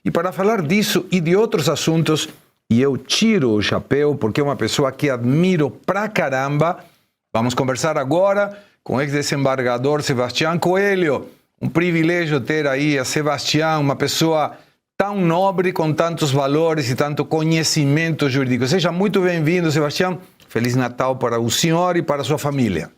E para falar disso e de outros assuntos, e eu tiro o chapéu porque é uma pessoa que admiro pra caramba, vamos conversar agora com o ex-desembargador Sebastião Coelho. Um privilégio ter aí a Sebastião, uma pessoa tão nobre, com tantos valores e tanto conhecimento jurídico. Seja muito bem-vindo, Sebastião. Feliz Natal para o senhor e para a sua família.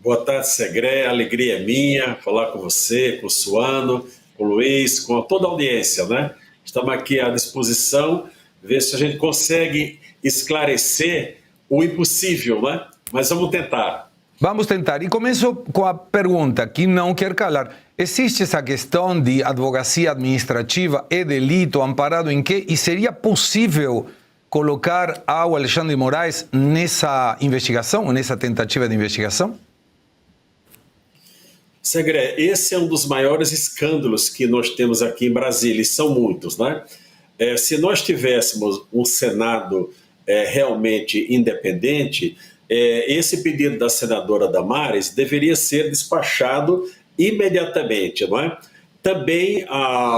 Boa tarde, Segré. A alegria é minha falar com você, com o Suano, com o Luiz, com toda a audiência, né? Estamos aqui à disposição, ver se a gente consegue esclarecer o impossível, né? Mas vamos tentar. Vamos tentar. E começo com a pergunta que não quer calar. Existe essa questão de advocacia administrativa e delito amparado em quê? E seria possível colocar ao Alexandre de Moraes nessa investigação, nessa tentativa de investigação? Segré, esse é um dos maiores escândalos que nós temos aqui em Brasília, e são muitos, né? Se nós tivéssemos um Senado realmente independente, esse pedido da senadora Damares deveria ser despachado imediatamente, não é? Também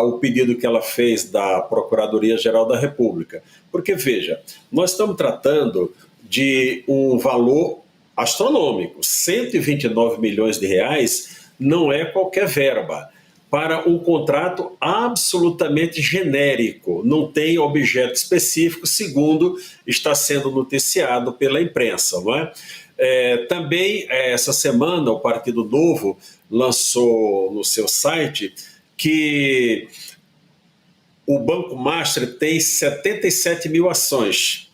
o pedido que ela fez da Procuradoria-Geral da República. Porque, veja, nós estamos tratando de um valor astronômico, 129 milhões de reais não é qualquer verba, para um contrato absolutamente genérico, não tem objeto específico, segundo está sendo noticiado pela imprensa, não é? Também, essa semana, o Partido Novo lançou no seu site que o Banco Master tem 77 mil ações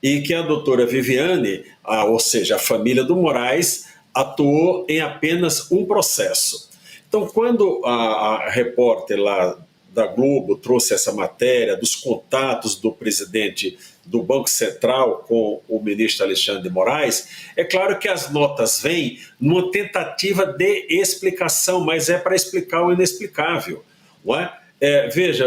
e que a doutora Viviane, ou seja, a família do Moraes, atuou em apenas um processo. Então, quando a repórter lá da Globo trouxe essa matéria dos contatos do presidente do Banco Central com o ministro Alexandre de Moraes, é claro que as notas vêm numa tentativa de explicação, mas é para explicar o inexplicável. Não é? Veja,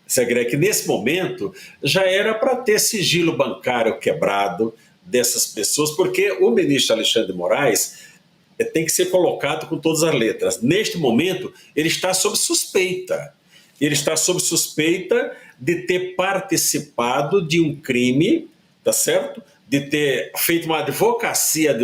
Segré, que nesse momento já era para ter sigilo bancário quebrado dessas pessoas, porque o ministro Alexandre de Moraes tem que ser colocado com todas as letras. Neste momento, ele está sob suspeita. Ele está sob suspeita de ter participado de um crime, tá certo? De ter feito uma advocacia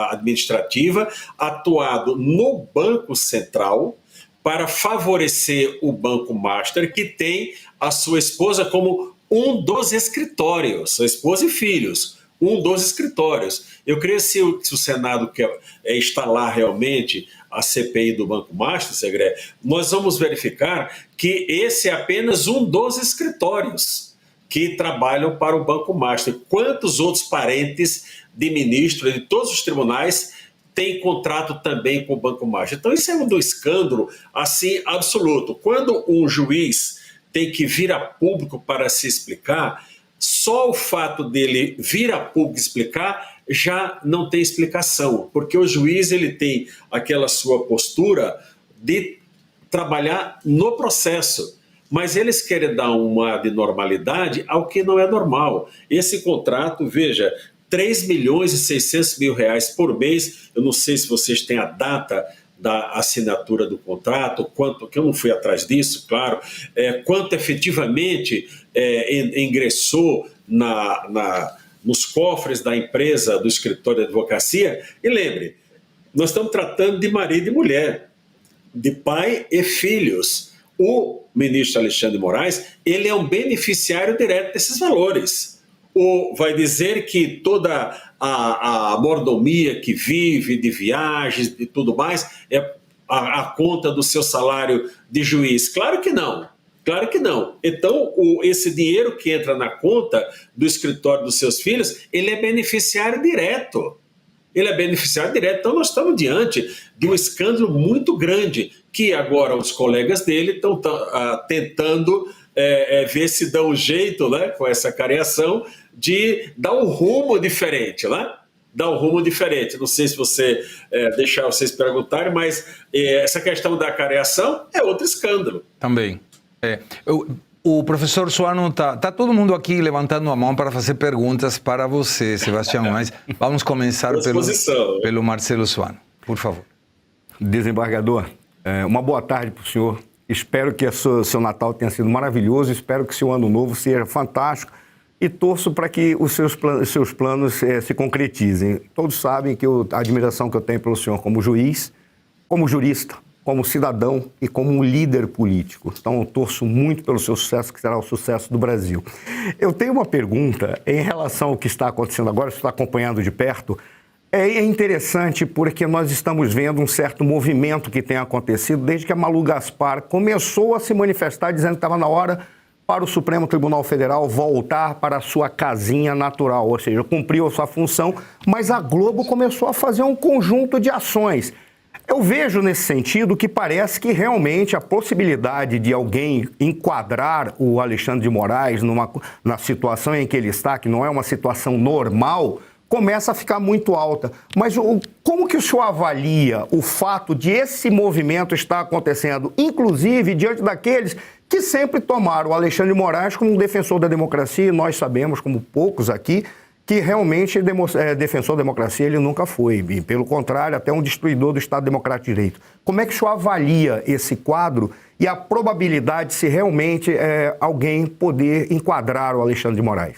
administrativa, atuado no Banco Central para favorecer o Banco Master, que tem a sua esposa como um dos escritórios, sua esposa e filhos, um dos escritórios. Eu creio que se o Senado quer instalar realmente a CPI do Banco Master, Segré, nós vamos verificar que esse é apenas um dos escritórios que trabalham para o Banco Master. Quantos outros parentes de ministros de todos os tribunais têm contrato também com o Banco Master? Então isso é um escândalo assim absoluto. Quando um juiz tem que vir a público para se explicar, só o fato dele vir a público explicar já não tem explicação, porque o juiz ele tem aquela sua postura de trabalhar no processo, mas eles querem dar uma de normalidade ao que não é normal. Esse contrato, veja, 3 milhões e 600 mil reais por mês, eu não sei se vocês têm a data da assinatura do contrato, quanto, que eu não fui atrás disso, claro, quanto efetivamente ingressou nos cofres da empresa, do escritório de advocacia. E lembre, nós estamos tratando de marido e mulher, de pai e filhos. O ministro Alexandre de Moraes, ele é um beneficiário direto desses valores. Ou vai dizer que toda a mordomia que vive de viagens e tudo mais é a conta do seu salário de juiz? Claro que não. Claro que não. Então, esse dinheiro que entra na conta do escritório dos seus filhos, ele é beneficiário direto. Ele é beneficiário direto. Então, nós estamos diante de um escândalo muito grande, que agora os colegas dele estão tentando ver se dão um jeito, né, com essa cariação, de dar um rumo diferente, né? Dar um rumo diferente. Não sei se você deixar vocês perguntarem, mas essa questão da cariação é outro escândalo. Também. O professor Suano tá todo mundo aqui levantando a mão para fazer perguntas para você, Sebastião, mas vamos começar pelo Marcelo Suano, por favor. Desembargador, uma boa tarde para o senhor, Espero que seu Natal tenha sido maravilhoso, espero que seu Ano Novo seja fantástico e torço para que os seus planos se concretizem. Todos sabem que a admiração que eu tenho pelo senhor como juiz, como jurista, como cidadão e como um líder político. Então, eu torço muito pelo seu sucesso, que será o sucesso do Brasil. Eu tenho uma pergunta em relação ao que está acontecendo agora, você está acompanhando de perto. É interessante porque nós estamos vendo um certo movimento que tem acontecido desde que a Malu Gaspar começou a se manifestar dizendo que estava na hora para o Supremo Tribunal Federal voltar para a sua casinha natural, ou seja, cumpriu a sua função, mas a Globo começou a fazer um conjunto de ações. Eu vejo nesse sentido que parece que realmente a possibilidade de alguém enquadrar o Alexandre de Moraes na situação em que ele está, que não é uma situação normal, começa a ficar muito alta. Mas como que o senhor avalia o fato de esse movimento estar acontecendo, inclusive diante daqueles que sempre tomaram o Alexandre de Moraes como um defensor da democracia, e nós sabemos, como poucos aqui, que realmente defensor da democracia ele nunca foi, e, pelo contrário, até um destruidor do Estado Democrático de Direito. Como é que o senhor avalia esse quadro e a probabilidade de se realmente alguém poder enquadrar o Alexandre de Moraes?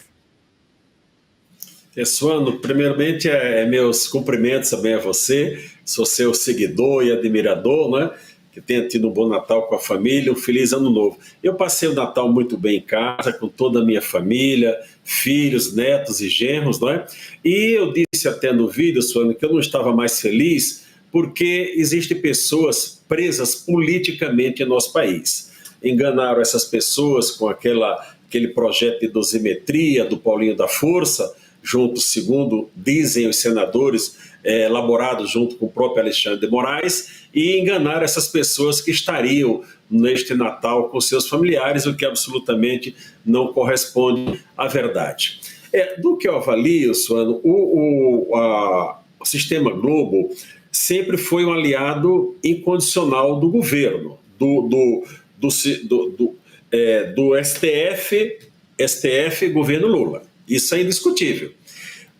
Suano, primeiramente, meus cumprimentos também a você, sou seu seguidor e admirador, né? Que tenha tido um bom Natal com a família, um feliz Ano Novo. Eu passei o Natal muito bem em casa, com toda a minha família, filhos, netos e genros, não é? E eu disse até no vídeo, Suano, que eu não estava mais feliz porque existem pessoas presas politicamente em nosso país. Enganaram essas pessoas com aquele projeto de dosimetria do Paulinho da Força, junto, segundo dizem os senadores, elaborado junto com o próprio Alexandre de Moraes, e enganar essas pessoas que estariam neste Natal com seus familiares, o que absolutamente não corresponde à verdade. Do que eu avalio, Suano, o Sistema Globo sempre foi um aliado incondicional do governo, do STF, governo Lula. Isso é indiscutível.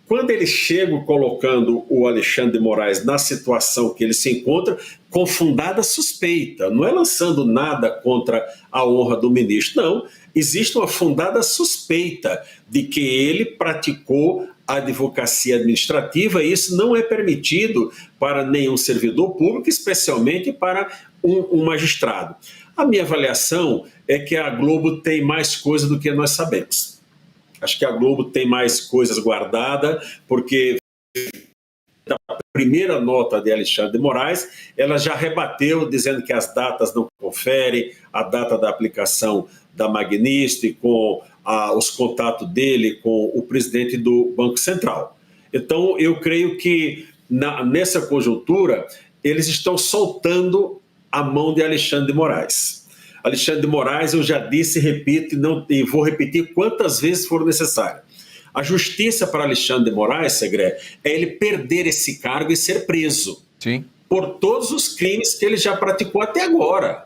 Quando eles chegam colocando o Alexandre de Moraes na situação que ele se encontra, com fundada suspeita, não é lançando nada contra a honra do ministro, não. Existe uma fundada suspeita de que ele praticou a advocacia administrativa e isso não é permitido para nenhum servidor público, especialmente para um magistrado. A minha avaliação é que a Globo tem mais coisa do que nós sabemos. Acho que a Globo tem mais coisas guardadas, porque a primeira nota de Alexandre de Moraes, ela já rebateu, dizendo que as datas não conferem, a data da aplicação da Magnitsky, com os contatos dele com o presidente do Banco Central. Então, eu creio que nessa conjuntura, eles estão soltando a mão de Alexandre de Moraes. Alexandre de Moraes, eu já disse, repito, e vou repetir quantas vezes for necessário. A justiça para Alexandre de Moraes, Segré, é ele perder esse cargo e ser preso. Sim. Por todos os crimes que ele já praticou até agora.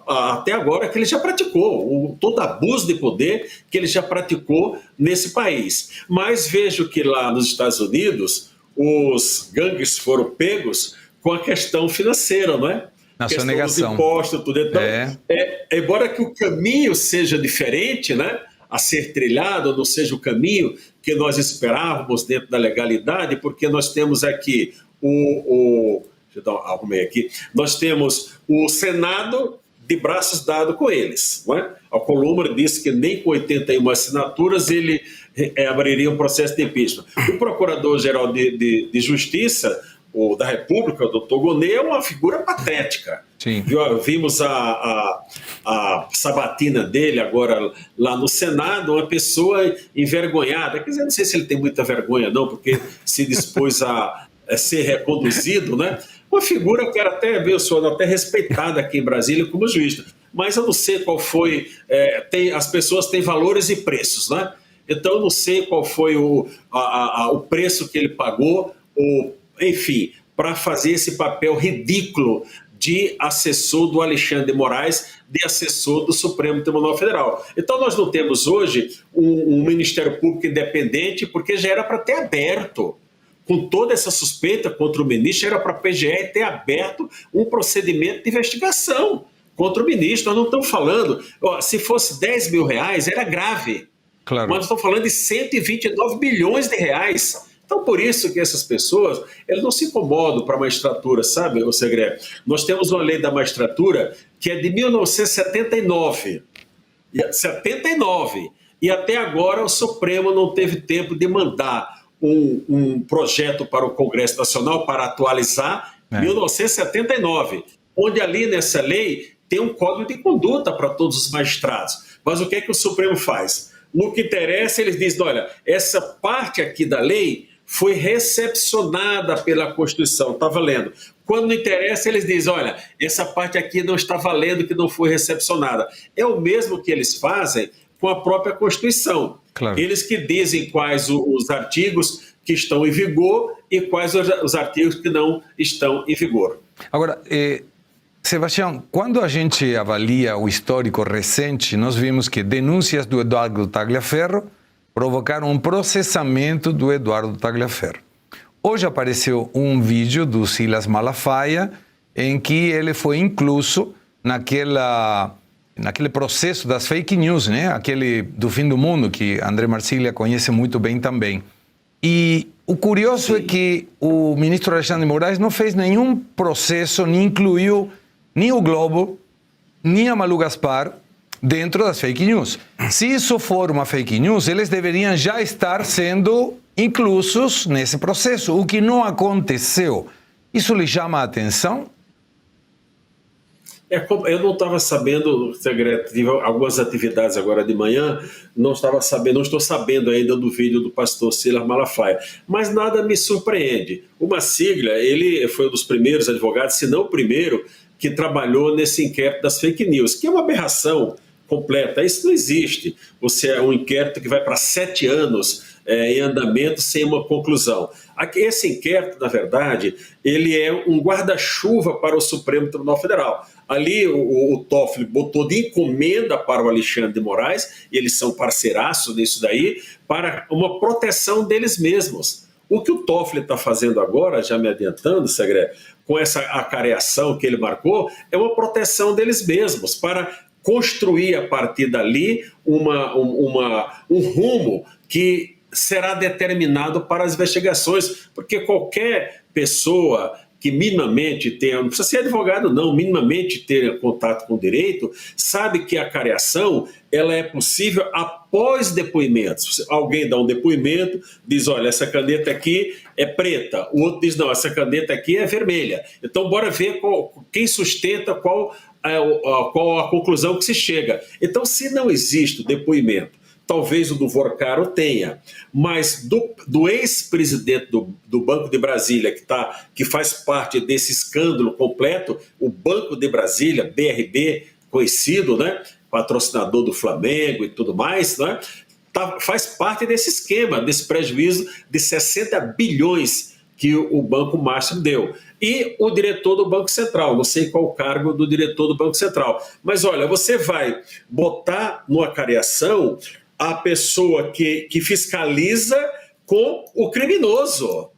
Até agora que ele já praticou, todo abuso de poder que ele já praticou nesse país. Mas vejo que lá nos Estados Unidos, os gangues foram pegos com a questão financeira, não é? Na sua negação. Dos impostos, tudo. Então, embora que o caminho seja diferente, né, a ser trilhado, não seja o caminho que nós esperávamos dentro da legalidade, porque nós temos aqui nós temos o Senado de braços dados com eles. Não é? A Columna disse que nem com 81 assinaturas ele abriria um processo de impeachment. O Procurador-Geral de Justiça da República, o doutor Gonê, é uma figura patética. Sim. Vimos a sabatina dele agora lá no Senado, uma pessoa envergonhada. Quer dizer, não sei se ele tem muita vergonha, não, porque se dispôs a ser reconduzido, né? Uma figura que era até respeitada aqui em Brasília como juiz. Mas eu não sei qual foi... as pessoas têm valores e preços, né? Então eu não sei qual foi o preço que ele pagou, enfim, para fazer esse papel ridículo de assessor do Alexandre de Moraes, de assessor do Supremo Tribunal Federal. Então nós não temos hoje um Ministério Público independente, porque já era para ter aberto. Com toda essa suspeita contra o ministro, era para a PGR ter aberto um procedimento de investigação contra o ministro. Nós não estamos falando, se fosse 10 mil reais, era grave. Claro. Mas nós estamos falando de 129 bilhões de reais. Então, por isso que essas pessoas, elas não se incomodam para a magistratura, sabe, o Segredo? Nós temos uma lei da magistratura que é de 1979. 79. E até agora o Supremo não teve tempo de mandar um projeto para o Congresso Nacional para atualizar 1979, onde ali nessa lei tem um código de conduta para todos os magistrados. Mas o que é que o Supremo faz? No que interessa, eles dizem, olha, essa parte aqui da lei foi recepcionada pela Constituição, está valendo. Quando não interessa, eles dizem, olha, essa parte aqui não está valendo, que não foi recepcionada. É o mesmo que eles fazem com a própria Constituição. Claro. Eles que dizem quais os artigos que estão em vigor e quais os artigos que não estão em vigor. Agora, Sebastião, quando a gente avalia o histórico recente, nós vimos que denúncias do Eduardo Tagliaferro provocaram um processamento do Eduardo Tagliaferro. Hoje apareceu um vídeo do Silas Malafaia em que ele foi incluso naquele processo das fake news, né? Aquele do fim do mundo, que André Marcília conhece muito bem também. E o curioso é que o ministro Alexandre de Moraes não fez nenhum processo, nem incluiu nem o Globo, nem a Malu Gaspar dentro das fake news. Se isso for uma fake news, eles deveriam já estar sendo inclusos nesse processo, o que não aconteceu. Isso lhe chama a atenção? Eu não estava sabendo, Segredo, tive algumas atividades agora de manhã, não estou sabendo ainda do vídeo do pastor Silas Malafaia, mas nada me surpreende. Uma sigla, ele foi um dos primeiros advogados, se não o primeiro, que trabalhou nesse inquérito das fake news, que é uma aberração completa. Isso não existe. Você é um inquérito que vai para 7 anos em andamento sem uma conclusão. Esse inquérito, na verdade, ele é um guarda-chuva para o Supremo Tribunal Federal. Ali o Toffoli botou de encomenda para o Alexandre de Moraes, e eles são parceiraços nisso daí, para uma proteção deles mesmos. O que o Toffoli está fazendo agora, já me adiantando, Segredo, com essa acareação que ele marcou, é uma proteção deles mesmos, para construir a partir dali um rumo que será determinado para as investigações, porque qualquer pessoa que minimamente tenha, não precisa ser advogado não, minimamente ter contato com o direito, sabe que a careação ela é possível após depoimentos. Alguém dá um depoimento, diz, olha, essa caneta aqui é preta, o outro diz, não, essa caneta aqui é vermelha. Então, bora ver quem sustenta qual a conclusão que se chega. Então, se não existe o depoimento, talvez o do Vorcaro tenha, mas do ex-presidente do Banco de Brasília, que faz parte desse escândalo completo, o Banco de Brasília, BRB, conhecido, né, patrocinador do Flamengo e tudo mais, né, faz parte desse esquema, desse prejuízo de 60 bilhões que o Banco Master deu. E o diretor do Banco Central, não sei qual o cargo do diretor do Banco Central, mas olha, você vai botar numa careação a pessoa que fiscaliza com o criminoso,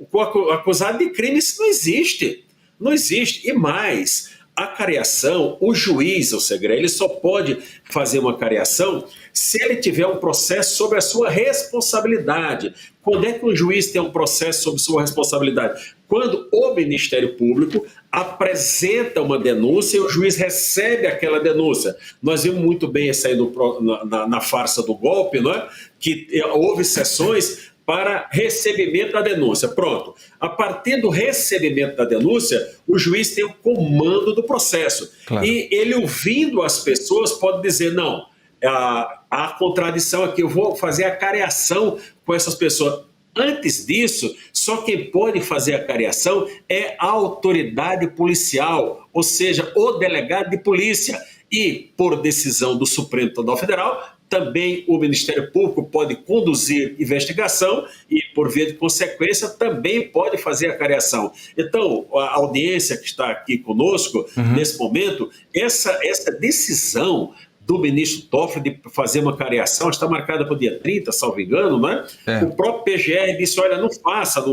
com o acusado de crime. Isso não existe. Não existe. E mais, a careação, o juiz, o Segredo, ele só pode fazer uma careação se ele tiver um processo sobre a sua responsabilidade. Quando é que um juiz tem um processo sobre sua responsabilidade? Quando o Ministério Público apresenta uma denúncia e o juiz recebe aquela denúncia. Nós vimos muito bem isso aí na farsa do golpe, não é? Que houve sessões para recebimento da denúncia. Pronto. A partir do recebimento da denúncia, o juiz tem o comando do processo. Claro. E ele, ouvindo as pessoas, pode dizer, não, há contradição aqui, eu vou fazer a careação com essas pessoas. Antes disso, só quem pode fazer a careação é a autoridade policial, ou seja, o delegado de polícia. E, por decisão do Supremo Tribunal Federal, também o Ministério Público pode conduzir investigação e, por via de consequência, também pode fazer a careação. Então, a audiência que está aqui conosco, nesse momento, essa decisão do ministro Toffoli de fazer uma cariação, está marcada para o dia 30, salvo engano, né? O próprio PGR disse, olha, não faça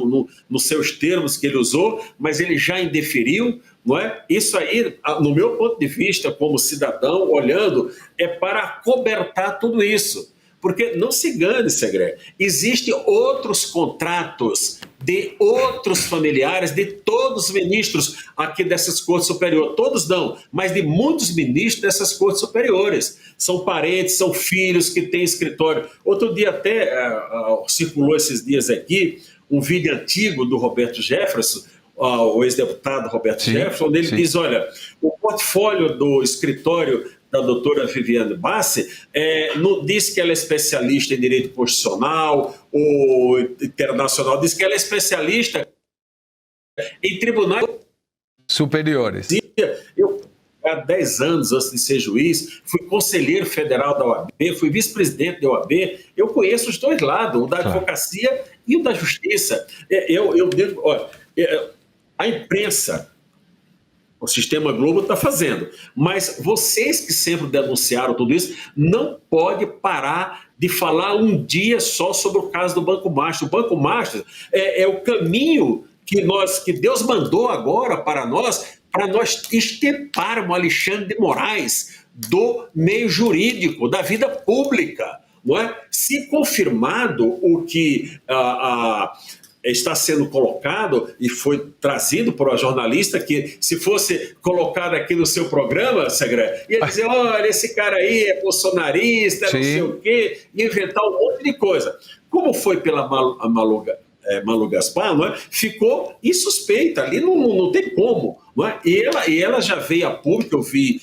nos seus termos que ele usou, mas ele já indeferiu, não é? Isso aí, no meu ponto de vista, como cidadão, olhando, é para acobertar tudo isso. Porque, não se engane, Segré, existem outros contratos de outros familiares, de todos os ministros aqui dessas cortes superiores, todos não, mas de muitos ministros dessas cortes superiores. São parentes, são filhos que têm escritório. Outro dia até circulou esses dias aqui um vídeo antigo do Roberto Jefferson, o ex-deputado Roberto Jefferson, onde ele diz, olha, o portfólio do escritório da doutora Viviane Bassi, não diz que ela é especialista em direito constitucional ou internacional, diz que ela é especialista em tribunais superiores. Eu, há 10 anos antes de ser juiz, fui conselheiro federal da OAB, fui vice-presidente da OAB, eu conheço os dois lados, o da advocacia e o da justiça. Eu digo, olha, a imprensa, o Sistema Globo está fazendo, mas vocês que sempre denunciaram tudo isso, não pode parar de falar um dia só sobre o caso do Banco Master. O Banco Master é o caminho que Deus mandou agora para nós extirparmos Alexandre de Moraes do meio jurídico, da vida pública. Não é? Se confirmado o que está sendo colocado e foi trazido por uma jornalista que, se fosse colocado aqui no seu programa, Segré, ia dizer, olha, esse cara aí é bolsonarista, não sei o quê, e inventar um monte de coisa. Como foi pela Malu Gaspar, não é? Ficou insuspeita, ali não tem como. Não é? E ela já veio a público, eu vi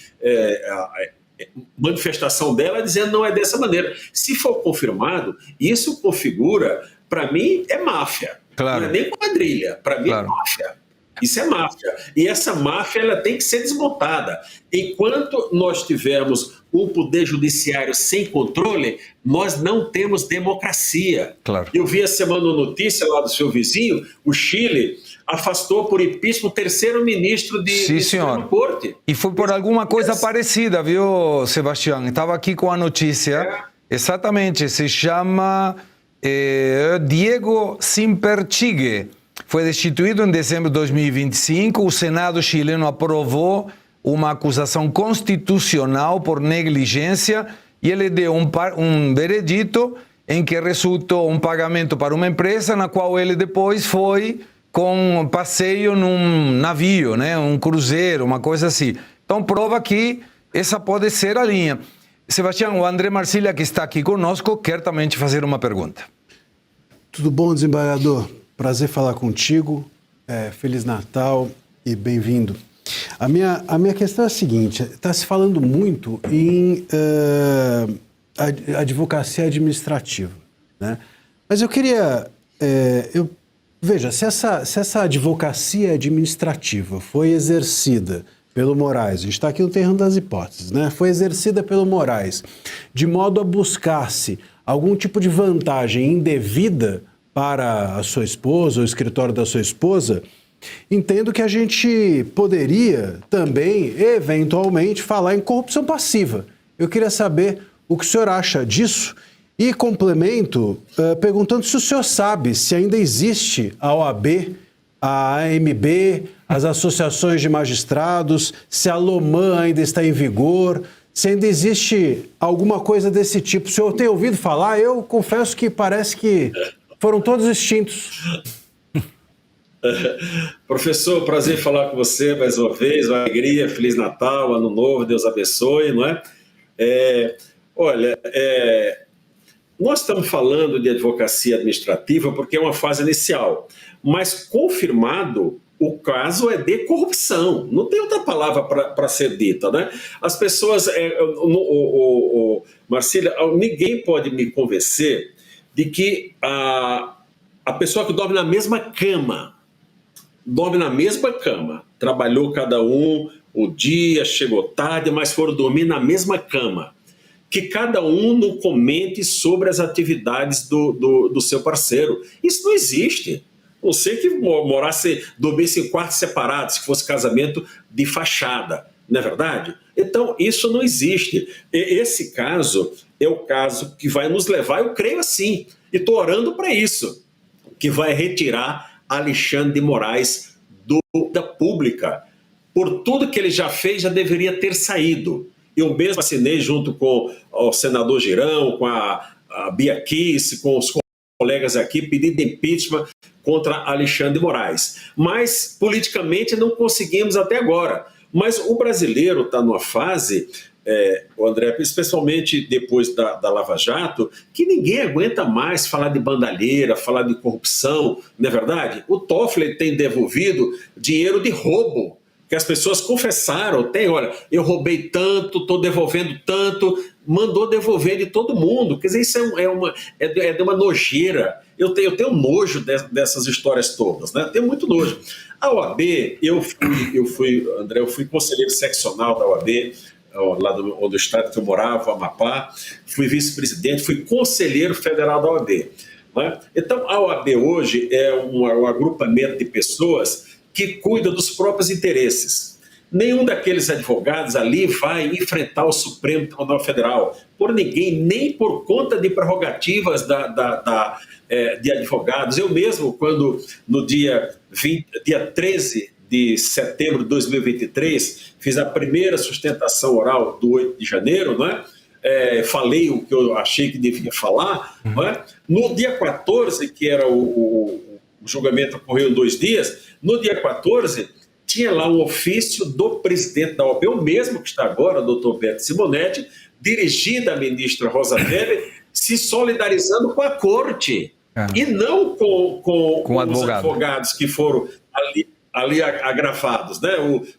manifestação dela dizendo não é dessa maneira. Se for confirmado, isso configura, para mim, é máfia. Claro. Não é nem quadrilha, para mim é máfia. Isso é máfia. E essa máfia ela tem que ser desmontada. Enquanto nós tivermos um poder judiciário sem controle, nós não temos democracia. Claro. Eu vi essa semana uma notícia lá do seu vizinho, o Chile afastou por impeachment o terceiro ministro de Suprema Corte. E foi por alguma coisa parecida, viu, Sebastião? Estava aqui com a notícia. Exatamente, se chama Diego Simperchigue. Foi destituído em dezembro de 2025. O Senado chileno aprovou uma acusação constitucional por negligência e ele deu um veredito em que resultou um pagamento para uma empresa na qual ele depois foi com um passeio num navio, né? Um cruzeiro, uma coisa assim. Então prova que essa pode ser a linha. Sebastião, o André Marcília, que está aqui conosco, quer também te fazer uma pergunta. Tudo bom, desembargador? Prazer falar contigo. Feliz Natal e bem-vindo. A minha questão é a seguinte: está se falando muito em advocacia administrativa, né? Mas eu queria... veja, se essa advocacia administrativa foi exercida pelo Moraes, a gente está aqui no terreno das hipóteses, né? Foi exercida pelo Moraes de modo a buscar-se algum tipo de vantagem indevida para a sua esposa, o escritório da sua esposa, entendo que a gente poderia também, eventualmente, falar em corrupção passiva. Eu queria saber o que o senhor acha disso e complemento perguntando se o senhor sabe se ainda existe a OAB, a AMB, as associações de magistrados, se a LOMAN ainda está em vigor, se ainda existe alguma coisa desse tipo. O senhor tem ouvido falar? Eu confesso que parece que foram todos extintos. Professor, prazer falar com você mais uma vez, uma alegria, Feliz Natal, Ano Novo, Deus abençoe, não é? Olha, nós estamos falando de advocacia administrativa porque é uma fase inicial, mas confirmado, o caso é de corrupção, não tem outra palavra para ser dita, né? As pessoas, Marcília, ninguém pode me convencer de que a pessoa que dorme na mesma cama, trabalhou cada um o dia, chegou tarde, mas foram dormir na mesma cama, que cada um não comente sobre as atividades do seu parceiro. Isso não existe. Não sei que dormisse em quartos separados, que fosse casamento de fachada. não é verdade? Então, isso não existe. Esse caso é o caso que vai nos levar, eu creio assim, e estou orando para isso, que vai retirar Alexandre de Moraes da pública. Por tudo que ele já fez, já deveria ter saído. Eu mesmo assinei junto com o senador Girão, com a Bia Kicis, com os colegas aqui, pedido de impeachment contra Alexandre de Moraes. Mas, politicamente, não conseguimos até agora. Mas o brasileiro está numa fase, o André, especialmente depois da Lava Jato, que ninguém aguenta mais falar de bandalheira, falar de corrupção, não é verdade? O Toffoli tem devolvido dinheiro de roubo, que as pessoas confessaram, olha, eu roubei tanto, estou devolvendo tanto, mandou devolver de todo mundo. Quer dizer, isso é de uma nojeira. Eu tenho nojo dessas histórias todas, né? Tenho muito nojo. A OAB, eu fui conselheiro seccional da OAB, lá do estado que eu morava, Amapá, fui vice-presidente, fui conselheiro federal da OAB. Né? Então, a OAB hoje é um agrupamento de pessoas que cuida dos próprios interesses. Nenhum daqueles advogados ali vai enfrentar o Supremo Tribunal Federal por ninguém, nem por conta de prerrogativas de advogados. Eu mesmo, quando no dia 13 de setembro de 2023, fiz a primeira sustentação oral do 8 de janeiro, né? Falei o que eu achei que devia falar. Né? No dia 14, que era o julgamento ocorreu em 2 dias, no dia 14, tinha lá um ofício do presidente da OAB, o mesmo que está agora, o doutor Beto Simonetti, dirigido à ministra Rosa Weber, se solidarizando com a corte, e não com os advogados que foram ali agrafados. Né?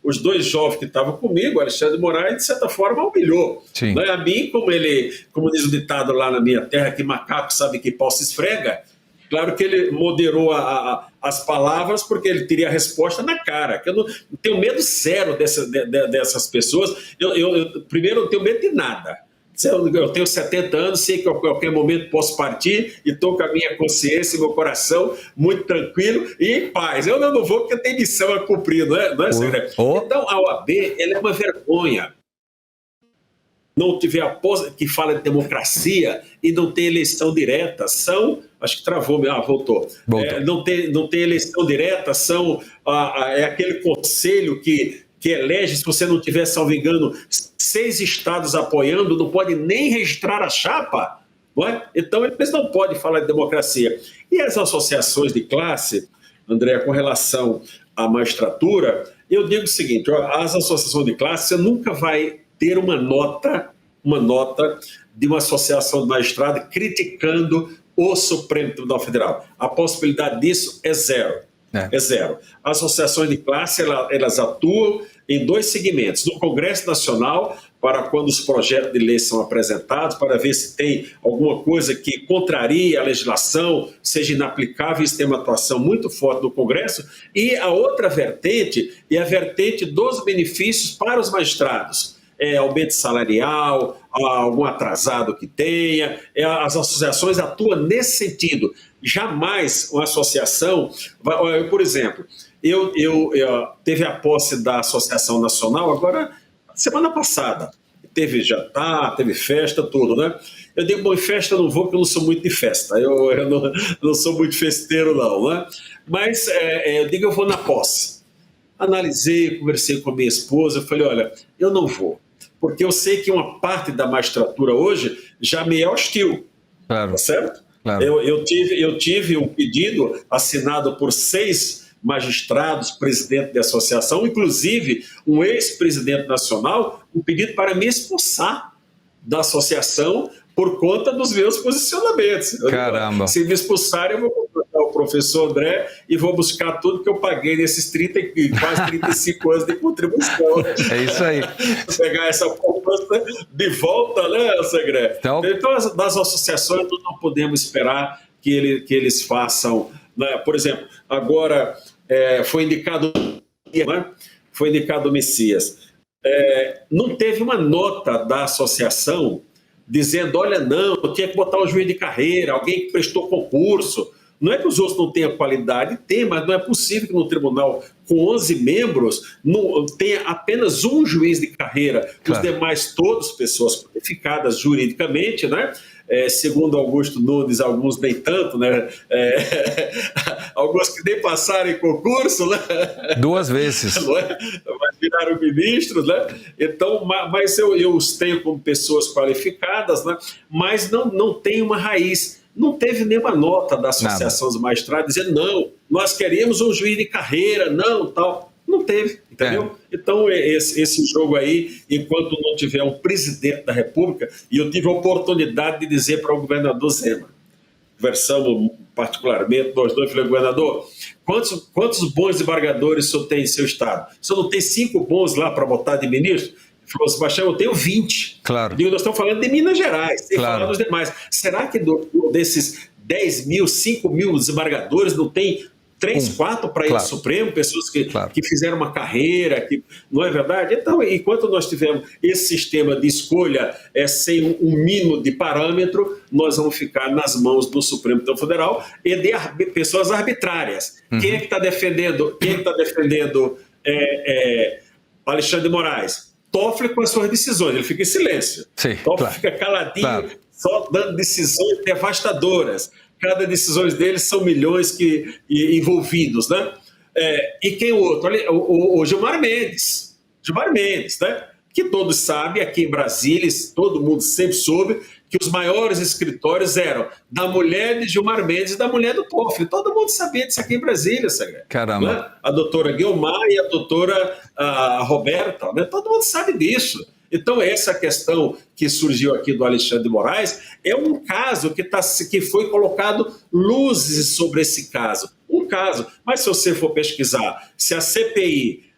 Os 2 jovens que estavam comigo, Alexandre de Moraes, de certa forma, humilhou. Né? A mim, como diz o ditado lá na minha terra, que macaco sabe que pau se esfrega. Claro que ele moderou as palavras, porque ele teria a resposta na cara. Que eu não tenho medo zero dessas pessoas. Primeiro, eu não tenho medo de nada. Eu tenho 70 anos, sei que a qualquer momento posso partir e estou com a minha consciência e meu coração muito tranquilo e em paz. Eu não vou porque tem missão a cumprir, não é, Segredo? Então, a OAB ela é uma vergonha. Não tiver que fala de democracia e não tem eleição direta, acho que travou, voltou. Não tem eleição direta, é aquele conselho que elege, se você não tiver, salvo engano, 6 estados apoiando, não pode nem registrar a chapa. Não é? Então, eles não podem falar de democracia. E as associações de classe, André, com relação à magistratura, eu digo o seguinte, as associações de classe, você nunca vai ter uma nota de uma associação de magistrados criticando o Supremo Tribunal Federal. A possibilidade disso é zero. É zero. As associações de classe, elas atuam em 2 segmentos. No Congresso Nacional, para quando os projetos de lei são apresentados, para ver se tem alguma coisa que contraria a legislação, seja inaplicável, isso tem uma atuação muito forte no Congresso. E a outra vertente é a vertente dos benefícios para os magistrados. Aumento salarial, algum atrasado que tenha, as associações atuam nesse sentido. Jamais uma associação, por exemplo, eu teve a posse da Associação Nacional agora, semana passada, teve jantar, teve festa, tudo, né? Eu digo, bom, em festa eu não vou porque eu não sou muito de festa, eu não sou muito festeiro não, né? Mas eu digo, eu vou na posse. Analisei, conversei com a minha esposa, eu falei, olha, eu não vou. Porque eu sei que uma parte da magistratura hoje já me é hostil, tá certo? Claro. Eu tive um pedido assinado por 6 magistrados, presidente da associação, inclusive um ex-presidente nacional, um pedido para me expulsar da associação por conta dos meus posicionamentos. Caramba! Se me expulsarem, eu vou contratar o professor André e vou buscar tudo que eu paguei nesses quase 35 anos de contribuição. É isso aí. Pegar essa poupança de volta, né, Segredo? Então, das associações, nós não podemos esperar que eles façam. Né? Por exemplo, agora foi indicado o Messias. Não teve uma nota da associação dizendo, olha, não, tinha que botar um juiz de carreira, alguém que prestou concurso. Não é que os outros não tenham qualidade, tem, mas não é possível que no tribunal com 11 membros não tenha apenas um juiz de carreira, Claro. os demais todos pessoas qualificadas juridicamente, né? Segundo Augusto Nunes, alguns nem tanto, né? Alguns que nem passaram em concurso, né? 2 vezes. Não é? Mas viraram ministros, né? Então, mas eu os tenho como pessoas qualificadas, né? Mas não tem uma raiz. Não teve nenhuma nota da Associação dos Magistrados dizendo, não, nós queremos um juiz de carreira, não, tal. Não teve, entendeu? Então, esse jogo aí, enquanto não tiver um presidente da República, e eu tive a oportunidade de dizer para o governador Zema, conversamos particularmente, nós dois, falei, governador, quantos bons desembargadores o senhor tem em seu estado? O senhor não tem 5 bons lá para botar de ministro? Ele falou, Sebastião, eu tenho 20. Claro. Eu digo, nós estamos falando de Minas Gerais, sem Claro. falar dos demais. Será que desses 10 mil, 5 mil desembargadores não tem 3, 4 para ir ao Supremo, pessoas que fizeram uma carreira, que não é verdade? Então, enquanto nós tivermos esse sistema de escolha sem um mínimo de parâmetro, nós vamos ficar nas mãos do Supremo Tribunal Federal e de pessoas arbitrárias. Quem é que está defendendo? Alexandre de Moraes? Toffoli com as suas decisões, ele fica em silêncio. Toffoli fica caladinho, só dando decisões devastadoras. Cada decisão deles são milhões envolvidos, né? E quem o outro? O Gilmar Mendes. Gilmar Mendes, né? Que todos sabem, aqui em Brasília, todo mundo sempre soube que os maiores escritórios eram da mulher de Gilmar Mendes e da mulher do Toffoli. Todo mundo sabia disso aqui em Brasília, Segredo. Caramba. Né? A doutora Guiomar e a doutora Roberta, né? Todo mundo sabe disso. Então, essa questão que surgiu aqui do Alexandre de Moraes é um caso que foi colocado luzes sobre esse caso. Um caso. Mas se você for pesquisar, se a CPI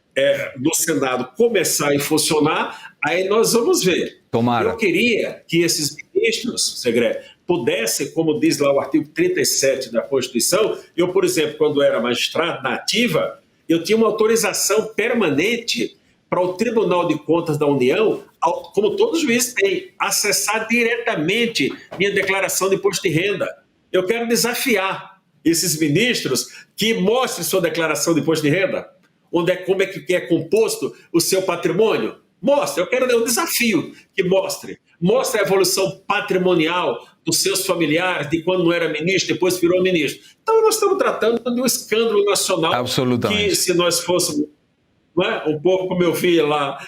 do Senado começar a funcionar, aí nós vamos ver. Tomara. Eu queria que esses ministros, Segredo, pudessem, como diz lá o artigo 37 da Constituição, eu, por exemplo, quando era magistrado na ativa, eu tinha uma autorização permanente para o Tribunal de Contas da União, como todos os juízes têm, acessar diretamente minha declaração de imposto de renda. Eu quero desafiar esses ministros que mostrem sua declaração de imposto de renda, como é que é composto o seu patrimônio. Mostre, eu quero dar um desafio que mostre. Mostre a evolução patrimonial dos seus familiares, de quando não era ministro, depois virou ministro. Então nós estamos tratando de um escândalo nacional. Absolutamente. Que se nós fôssemos... Não é? Um pouco como eu vi lá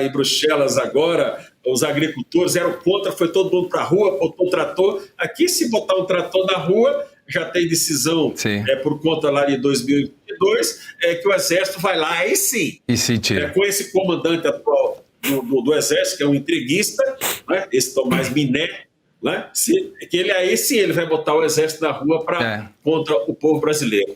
em Bruxelas agora, os agricultores eram contra, foi todo mundo para a rua, botou um trator. Aqui, se botar um trator na rua, já tem decisão por conta lá de 2022, que o Exército vai lá, aí sim. E se tira. Com esse comandante atual do Exército, que é um entreguista, né? Esse Tomás Miné, né? Que ele aí sim ele vai botar o Exército na rua contra o povo brasileiro.